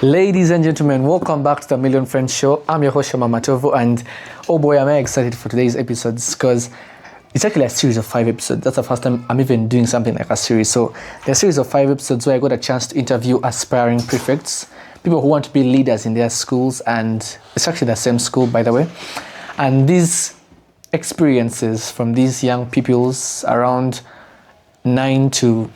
Ladies and gentlemen, welcome back to the Million Friends Show. I'm your host, Shama Matovu, and oh boy, am I excited for today's episodes because it's actually a series of 5 episodes. That's the first time I'm even doing something like a series. So, there's a series of 5 episodes where I got a chance to interview aspiring prefects, people who want to be leaders in their schools, and it's actually the same school, by the way. And these experiences from these young pupils around 9 to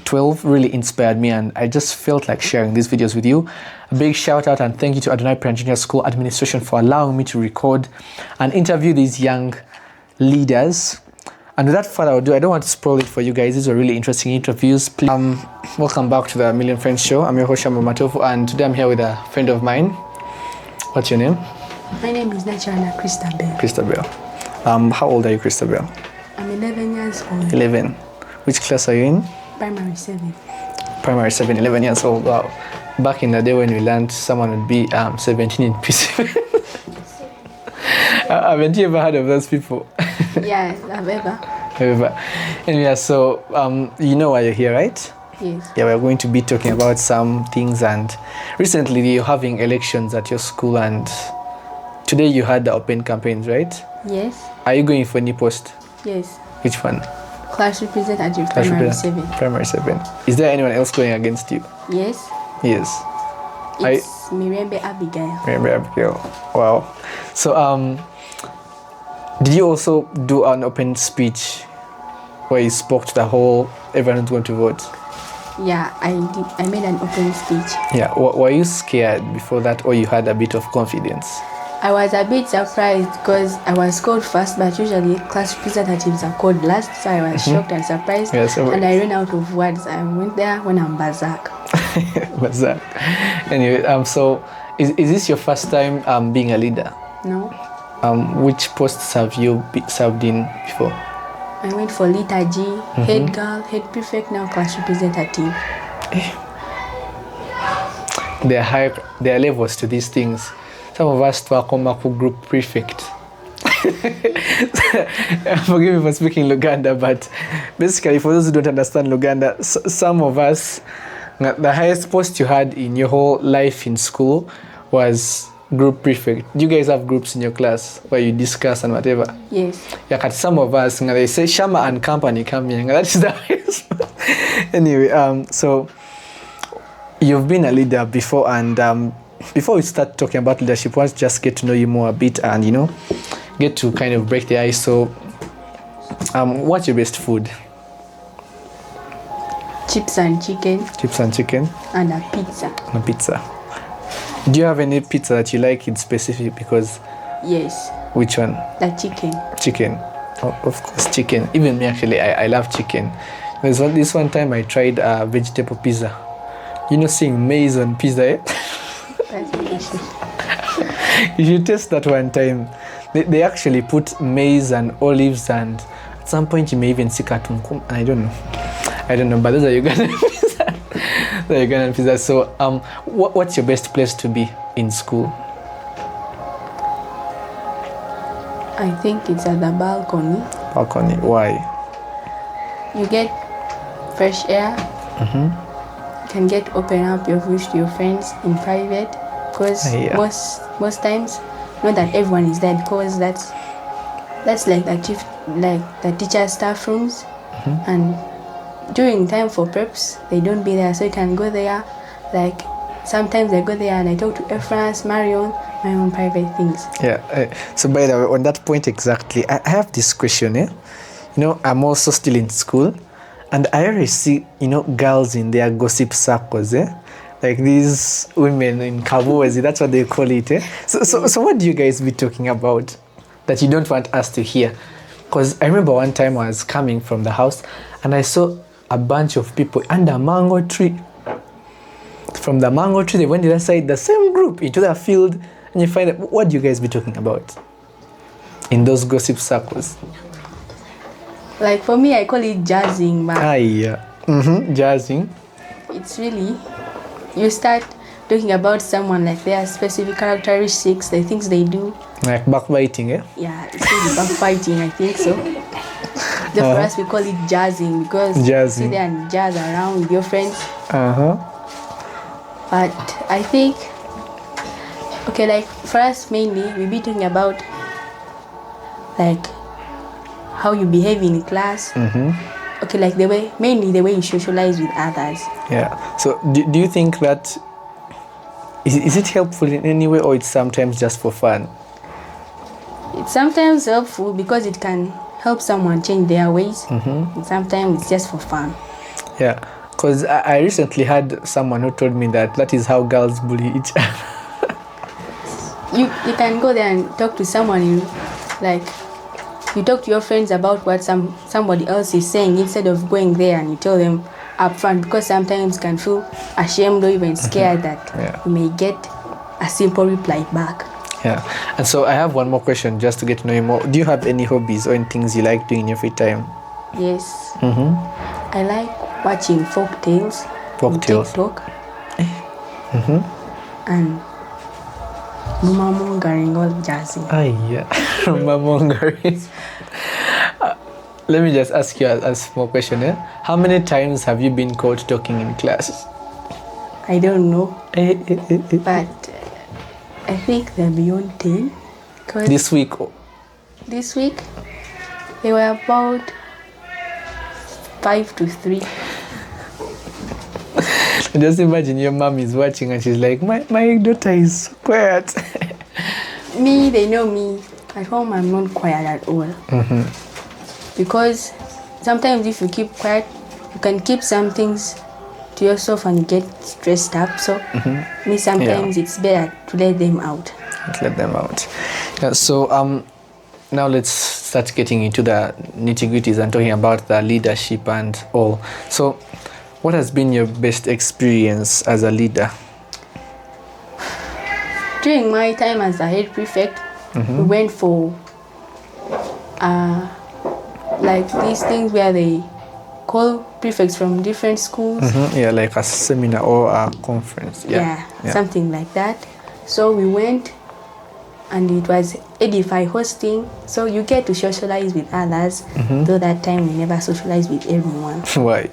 12 really inspired me, and I just felt like sharing these videos with you. A big shout out and thank you to Adonai Prayer Junior School administration for allowing me to record and interview these young leaders. And without further ado, I don't want to spoil it for you guys. These are really interesting interviews. Please, welcome back to the Million Friends Show. I'm your host, Shama Matovu, and today I'm here with a friend of mine. What's your name? My name is Nachana Christabel. Christabel. How old are you, Christabel? I'm 11 years old. 11. Which class are you in? Primary 7. Primary 7, 11 years old. Wow. Back in the day when we learned someone would be 17 in P7. Haven't you ever heard of those people? Yeah, I've Ever. Anyway, so you know why you're here, right? Yes. Yeah, we're going to be talking about some things, and recently you're having elections at your school, and today you had the open campaigns, right? Yes. Are you going for any post? Yes. Which one? Class representative, Primary 7. Primary 7. Is there anyone else going against you? Yes. Yes. It's Mirembe Abigail. Mirembe Abigail. Wow. So, did you also do an open speech where you spoke to the whole, everyone who's going to vote? Yeah, I did. I made an open speech. Yeah. Were you scared before that, or you had a bit of confidence? I was a bit surprised because I was called first, but usually class representatives are called last, so I was shocked and surprised. Yeah, so and I ran out of words. I went there when I'm berserk. Berserk. Anyway, so is this your first time being a leader? No. Which posts have you served in before? I went for liturgy, head girl, head prefect, now class representative. There are levels to these things. Some of us to a group prefect. Forgive me for speaking Luganda, but basically for those who don't understand Luganda, some of us, the highest post you had in your whole life in school was group prefect. Do you guys have groups in your class where you discuss and whatever? Yes. Yeah, some of us, they say Shama and company come here. That is the highest. Anyway, so you've been a leader before, and before we start talking about leadership, let's just get to know you more a bit and, get to kind of break the ice. So, what's your best food? Chips and chicken. Chips and chicken? And a pizza. And a pizza. Do you have any pizza that you like in specific? Because... Yes. Which one? The chicken. Chicken. Oh, of course, chicken. Even me, actually, I love chicken. This one time I tried a vegetable pizza. Seeing maize on pizza, eh? That's delicious. You should taste that one time. They actually put maize and olives, and at some point you may even see katunkum. I don't know, but those are Ugandan pizza. Those are Ugandan pizza. So, what's your best place to be in school? I think it's at the balcony. Balcony. Why? You get fresh air. You can open up your voice to your friends in private, because most times, not that everyone is there, because that's like the teacher staff rooms, and during time for preps they don't be there, so you can go there. Like sometimes I go there and I talk to Efrance, Marion, my own private things. Yeah. So by the way, on that point exactly, I have this question. I'm also still in school. And I always see, girls in their gossip circles, like these women in Kabuwazi, that's what they call it. So what do you guys be talking about that you don't want us to hear? Because I remember one time I was coming from the house and I saw a bunch of people under a mango tree. From the mango tree, they went to the side, the same group, into the field, and you find out, what do you guys be talking about in those gossip circles? Like for me, I call it jazzing, man. Jazzing. It's really, you start talking about someone, like their specific characteristics, the things they do. Like backbiting, eh? Yeah, it's really backbiting, I think so. For us, we call it jazzing, because you sit there and jazz around with your friends. But I think, okay, like for us mainly, we'll be talking about like how you behave in class. Okay, like mainly the way you socialize with others. Yeah. So do you think that is it helpful in any way, or it's sometimes just for fun? It's sometimes helpful because it can help someone change their ways. And sometimes it's just for fun. Yeah, because I recently had someone who told me that is how girls bully each other. You can go there and talk to someone, you talk to your friends about what somebody else is saying instead of going there and you tell them up front, because sometimes you can feel ashamed or even scared that you may get a simple reply back. Yeah. And so I have one more question just to get to know you more. Do you have any hobbies or any things you like doing in your free time? Yes. I like watching folk tales on TikTok. And mongering all jazzy. Yeah. Mongering. Let me just ask you a small question. How many times have you been caught talking in class? I don't know. But I think they're beyond 10. This week? This week, they were about 5 to 3. Just imagine your mom is watching and she's like, my daughter is so quiet. They know me. At home, I'm not quiet at all. Because sometimes if you keep quiet, you can keep some things to yourself and you get stressed up. So sometimes it's better to let them out. Yeah, so now let's start getting into the nitty-gritties and talking about the leadership and all. So what has been your best experience as a leader? During my time as a head prefect, we went for like these things where they call prefects from different schools. Yeah, like a seminar or a conference. Yeah, something like that. So we went, and it was Edify hosting. So you get to socialize with others. Though that time we never socialized with everyone. Why?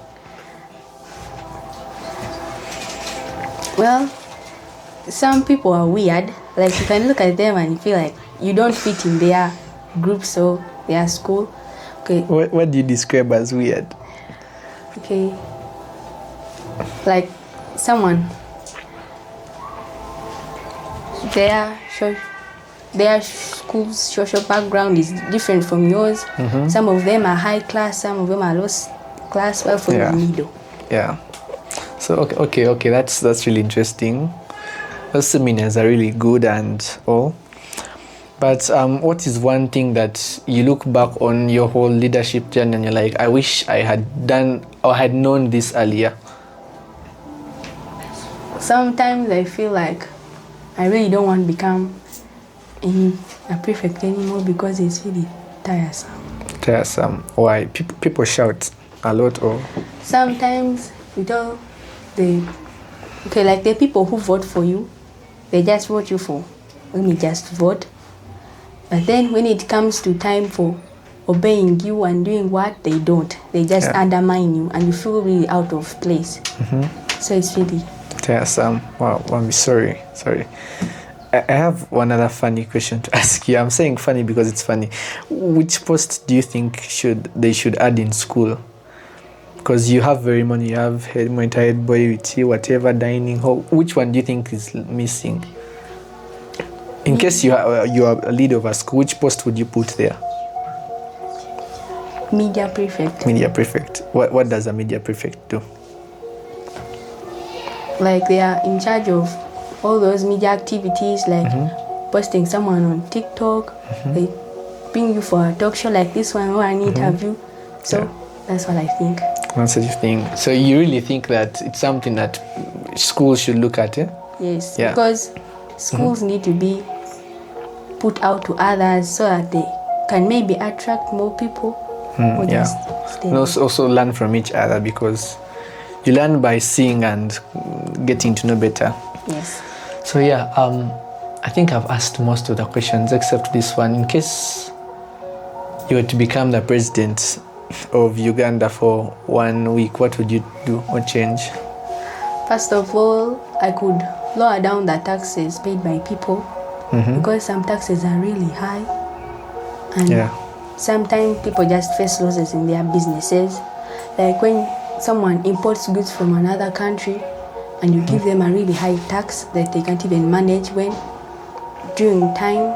Well, some people are weird. Like you can look at them and you feel like you don't fit in their groups or their school. Okay. What do you describe as weird? Okay. Like someone, their school's social background is different from yours. Some of them are high class, some of them are low class, well from the middle. Yeah. So okay, that's really interesting. Those seminars are really good and all. But what is one thing that you look back on your whole leadership journey and you're like, I wish I had done or had known this earlier? Sometimes I feel like I really don't want to become a prefect anymore because it's really tiresome. Tiresome? Why? People shout a lot, or? Sometimes like the people who vote for you, they just vote you for, let me just vote. But then when it comes to time for obeying you and doing what, they don't. They just undermine you and you feel really out of place. So it's really tiresome. Wow, I'm sorry. I have one other funny question to ask you. I'm saying funny because it's funny. Which post do you think they should add in school? Because you have very money, you have my entire body with you, whatever, dining hall. Which one do you think is missing? In case you are a leader of a school, which post would you put there? Media prefect. Media prefect. What does a media prefect do? Like they are in charge of all those media activities, like posting someone on TikTok, they bring you for a talk show like this one or an interview. So that's what I think. That's what you think. So you really think that it's something that schools should look at, eh? Yes, because schools need to be put out to others so that they can maybe attract more people. And also learn from each other, because you learn by seeing and getting to know better. Yes. So I think I've asked most of the questions except this one. In case you were to become the president of Uganda for 1 week, what would you do or change? First of all, I could lower down the taxes paid by people, because some taxes are really high, and sometimes people just face losses in their businesses. Like when someone imports goods from another country and you give them a really high tax that they can't even manage, when during time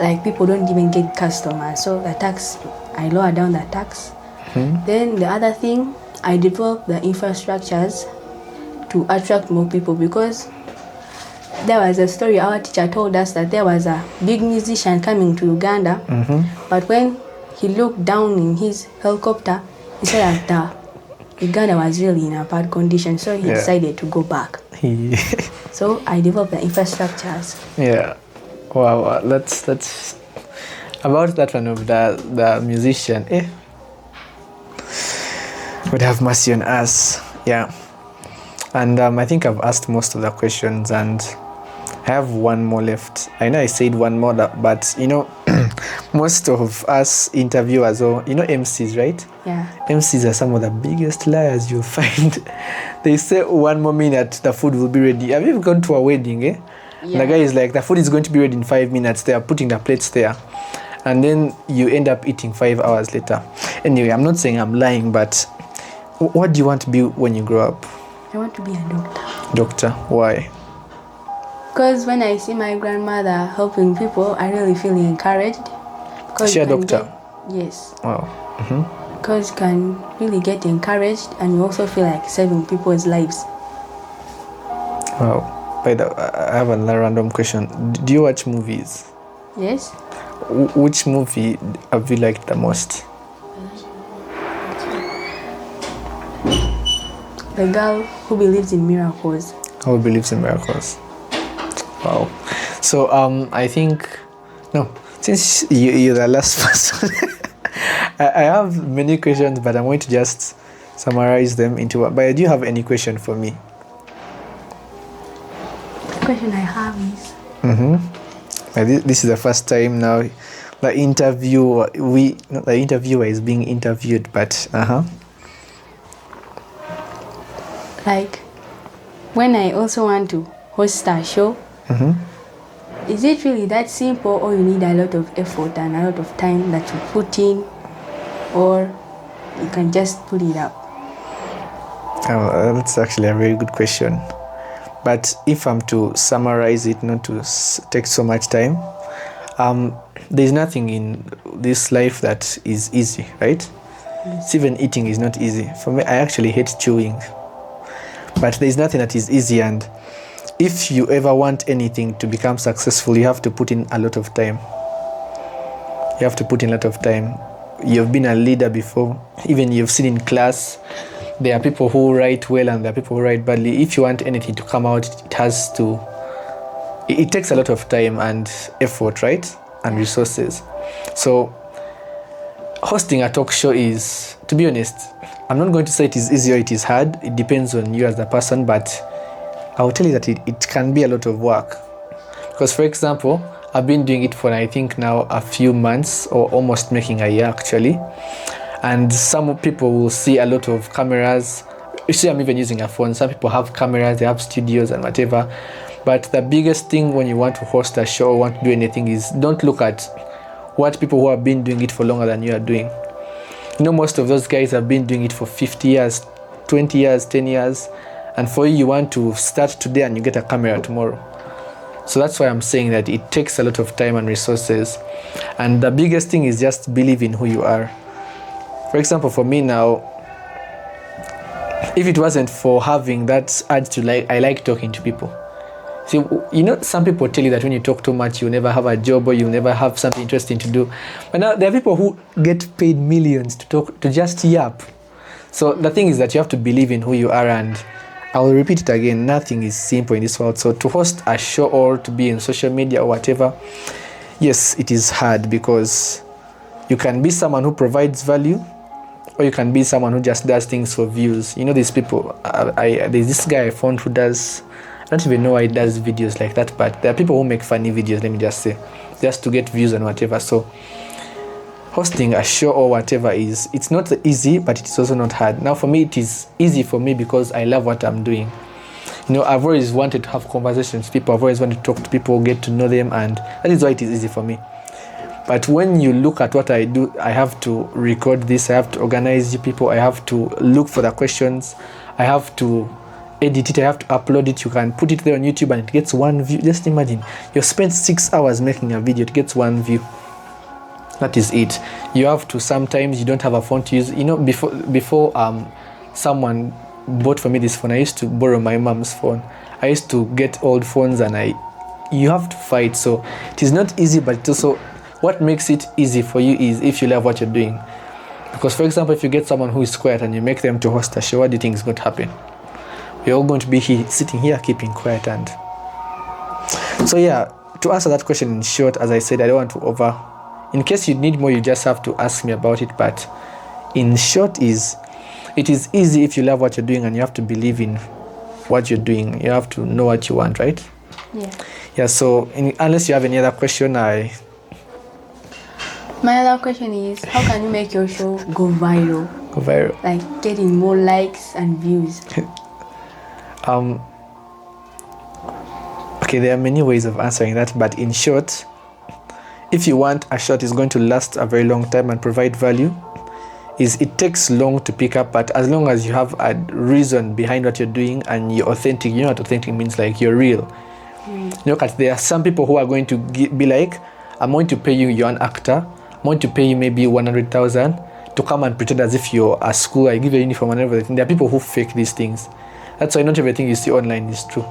like people don't even get customers, so the tax, I lower down the tax. Then the other thing, I develop the infrastructures to attract more people, because there was a story our teacher told us that there was a big musician coming to Uganda, but when he looked down in his helicopter, he said that Uganda was really in a bad condition, so he decided to go back. So I developed the infrastructures. Yeah. Wow. That's about that one of the musician. Would have mercy on us. Yeah. And I think I've asked most of the questions, and I have one more left. I know I said one more, but you know, most of us interviewers, or you know, MCs, right? Yeah. MCs are some of the biggest liars you'll find. They say 1 more minute the food will be ready. Have you ever gone to a wedding? Yeah. The guy is like, the food is going to be ready in 5 minutes. They are putting the plates there, and then you end up eating 5 hours later. Anyway, I'm not saying I'm lying, but what do you want to be when you grow up? I want to be a doctor. Doctor? Why? Because when I see my grandmother helping people, I really feel encouraged. Is she a doctor? Yes. Wow. Because you can really get encouraged, and you also feel like saving people's lives. Wow. By the way, I have another random question. Do you watch movies? Yes. Which movie have you liked the most? The Girl Who Believes in Miracles. Who Believes in Miracles? Wow. So I think, no, since you're the last person, I have many questions, but I'm going to just summarize them into one. But do you have any question for me? The question I have is, this is the first time now the interviewer is being interviewed, but like when I also want to host a show, is it really that simple, or you need a lot of effort and a lot of time that you put in, or you can just put it up? That's actually a very good question. But if I'm to summarize it, not to take so much time, there's nothing in this life that is easy, right? Yes. Even eating is not easy. For me, I actually hate chewing. But there's nothing that is easy, and if you ever want anything to become successful, you have to put in a lot of time. You have to put in a lot of time. You've been a leader before. Even you've seen in class, there are people who write well and there are people who write badly. If you want anything to come out, it takes a lot of time and effort, right? And resources. So hosting a talk show is, to be honest, I'm not going to say it is easy or it is hard. It depends on you as the person, but I will tell you that it can be a lot of work. Because, for example, I've been doing it for, I think now, a few months, or almost making a year actually. And some people will see a lot of cameras. You see, I'm even using a phone. Some people have cameras, they have studios and whatever. But the biggest thing when you want to host a show or want to do anything is, don't look at what people who have been doing it for longer than you are doing. You know, most of those guys have been doing it for 50 years, 20 years, 10 years. And for you want to start today and you get a camera tomorrow. So that's why I'm saying that it takes a lot of time and resources. And the biggest thing is just believe in who you are. For example, for me now, if it wasn't for having that urge to I like talking to people. See, you know, some people tell you that when you talk too much, you'll never have a job or you'll never have something interesting to do. But now there are people who get paid millions to just yap. So the thing is that you have to believe in who you are, and I will repeat it again, nothing is simple in this world. So to host a show or to be in social media or whatever, yes, it is hard, because you can be someone who provides value, or you can be someone who just does things for views. You know, these people, there's this guy I found who does, I don't even know why he does videos like that, but there are people who make funny videos, let me just say, just to get views and whatever. So hosting a show or whatever it's not easy, but it's also not hard. Now for me, it is easy for me because I love what I'm doing. You know, I've always wanted to have conversations with people. I've always wanted to talk to people, get to know them, and that is why it is easy for me. But when you look at what I do, I have to record this, I have to organize the people, I have to look for the questions, I have to edit it, I have to upload it. You can put it there on YouTube and it gets 1 view. Just imagine, you spent 6 hours making a video, it gets 1 view. That is it. You have to, sometimes you don't have a phone to use. You know, before someone bought for me this phone, I used to borrow my mom's phone. I used to get old phones, and you have to fight. So it is not easy, but it's also, what makes it easy for you is if you love what you're doing. Because, for example, if you get someone who is quiet and you make them to host a show, what do you think is going to happen? We're all going to be sitting here keeping quiet. And so yeah, to answer that question in short, as I said, I don't want to in case you need more, you just have to ask me about it. But in short, it is easy if you love what you're doing and you have to believe in what you're doing. You have to know what you want, right? Yeah. So unless you have any other question, my other question is, how can you make your show go viral? Like getting more likes and views. Okay, there are many ways of answering that, but in short, if you want a shot is going to last a very long time and provide value, it takes long to pick up, but as long as you have a reason behind what you're doing and you're authentic. You know what authentic means? Like, you're real. Look at, there are some people who are going to be like, I'm going to pay you, you're an actor, I'm going to pay you maybe 100,000 to come and pretend as if you're a school, I give you a uniform and everything. There are people who fake these things. That's why not everything you see online is true.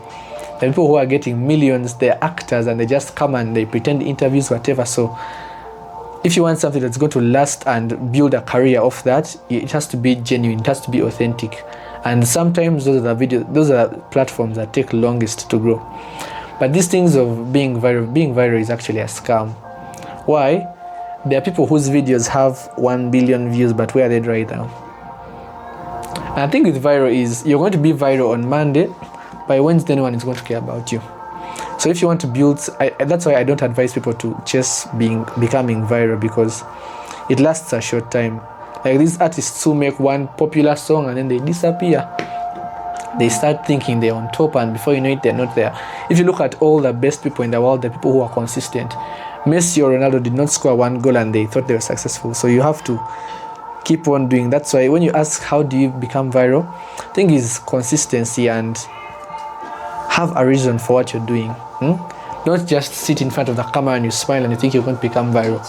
There are people who are getting millions, they're actors, and they just come and they pretend interviews, whatever. So if you want something that's going to last and build a career off that, it has to be genuine, it has to be authentic. And sometimes those are platforms that take longest to grow. But these things of being viral is actually a scam. Why? There are people whose videos have 1 billion views, but where are they right now? And I think with viral is, you're going to be viral on Monday, by Wednesday no one is going to care about you. So if you want to build, that's why I don't advise people to chase becoming viral, because it lasts a short time. Like these artists who make one popular song and then they disappear. They start thinking they're on top, and before you know it, they're not there. If you look at all the best people in the world, the people who are consistent, Messi or Ronaldo did not score 1 goal and they thought they were successful. So you have to keep on doing. That's why when you ask how do you become viral, I think it's consistency and have a reason for what you're doing. Don't just sit in front of the camera and you smile and you think you're going to become viral.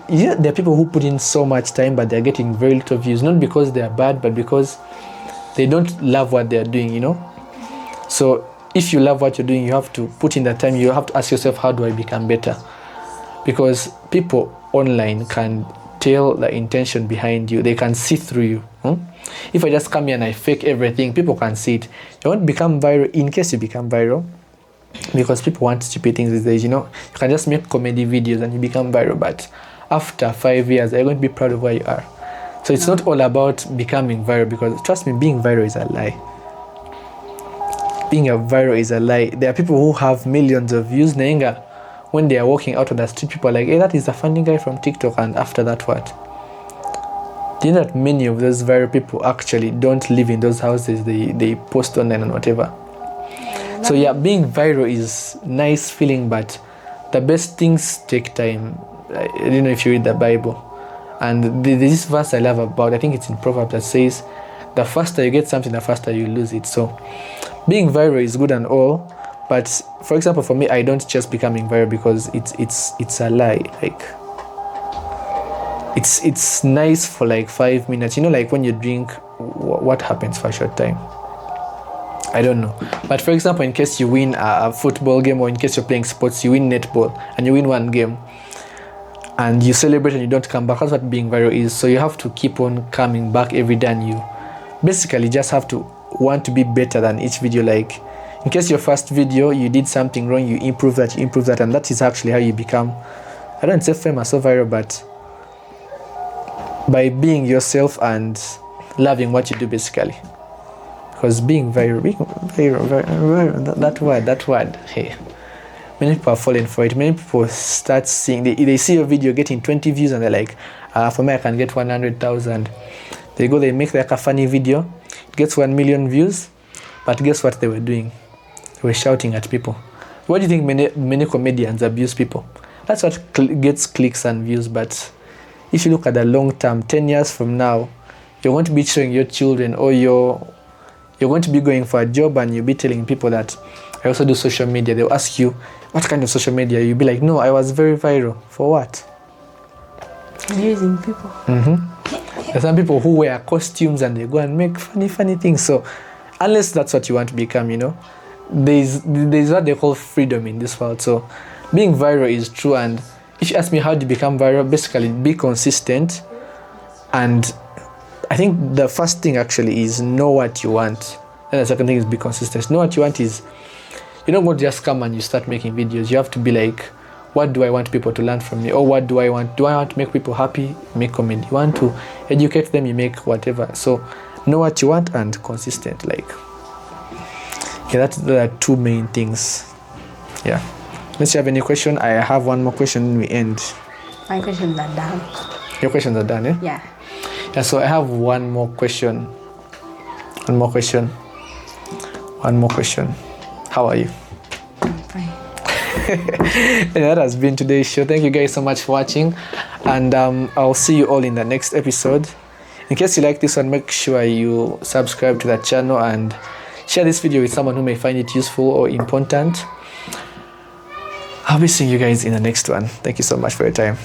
There are people who put in so much time, but they're getting very little views, not because they're bad, but because they don't love what they're doing, you know. So if you love what you're doing, you have to put in the time. You have to ask yourself, how do I become better? Because people online can tell the intention behind you. They can see through you. If I just come here and I fake everything, people can see it. You won't become viral in case you become viral, because people want stupid things these days, you know. You can just make comedy videos and you become viral, but after 5 years, you're going to be proud of where you are. So it's not all about becoming viral, because trust me, being viral is a lie. Being a viral is a lie. There are people who have millions of views, Nenga. When they are walking out on the street, people are like, hey, that is a funny guy from TikTok, and after that, what? Do you know that many of those viral people actually don't live in those houses? They post online and whatever. So yeah, being viral is nice feeling, but the best things take time. I don't know if you read the Bible. And this verse I love about, I think it's in Proverbs, that says, the faster you get something, the faster you lose it. So being viral is good and all, but for example, for me, I don't just becoming viral because it's a lie. Like, it's nice for like 5 minutes. You know, like when you drink, what happens for a short time? I don't know. But for example, in case you win a football game, or in case you're playing sports, you win netball and you win one game and you celebrate and you don't come back. That's what being viral is. So you have to keep on coming back every day, and you basically just have to want to be better than each video. Like, in case your first video, you did something wrong, you improve that, and that is actually how you become, I don't say famous or viral, but by being yourself and loving what you do, basically. Because being viral, that word, hey, many people are falling for it. Many people start seeing, they see your video getting 20 views and they're like, for me I can get 100,000. They go, they make like a funny video, it gets 1 million views, But guess what they were doing? They were shouting at people. Why do you think many comedians abuse people? That's what gets clicks and views. But if you look at the long term, 10 years from now, you're going to be showing your children, or you're going to be going for a job and you'll be telling people that I also do social media. They'll ask you, what kind of social media? You'll be like, no, I was very viral. For what? Abusing people. There's some people who wear costumes and they go and make funny things. So unless that's what you want to become, there's what they call freedom in this world. So being viral is true. And if you ask me how do you become viral, basically be consistent. And I think the first thing actually is know what you want. And the second thing is be consistent. Know what you want is, you don't go to just come and you start making videos. You have to be like, what do I want people to learn from me? Or what do I want? Do I want to make people happy? Make comedy. You want to educate them? You make whatever. So know what you want and consistent. That's the two main things. Yeah. Unless you have any question, I have one more question and we end. My questions are done. Your questions are done, eh? Yeah. Yeah, so I have one more question. One more question. How are you? I'm fine. And that has been today's show. Thank you guys so much for watching. And I'll see you all in the next episode. In case you like this one, make sure you subscribe to the channel and share this video with someone who may find it useful or important. I'll be seeing you guys in the next one. Thank you so much for your time.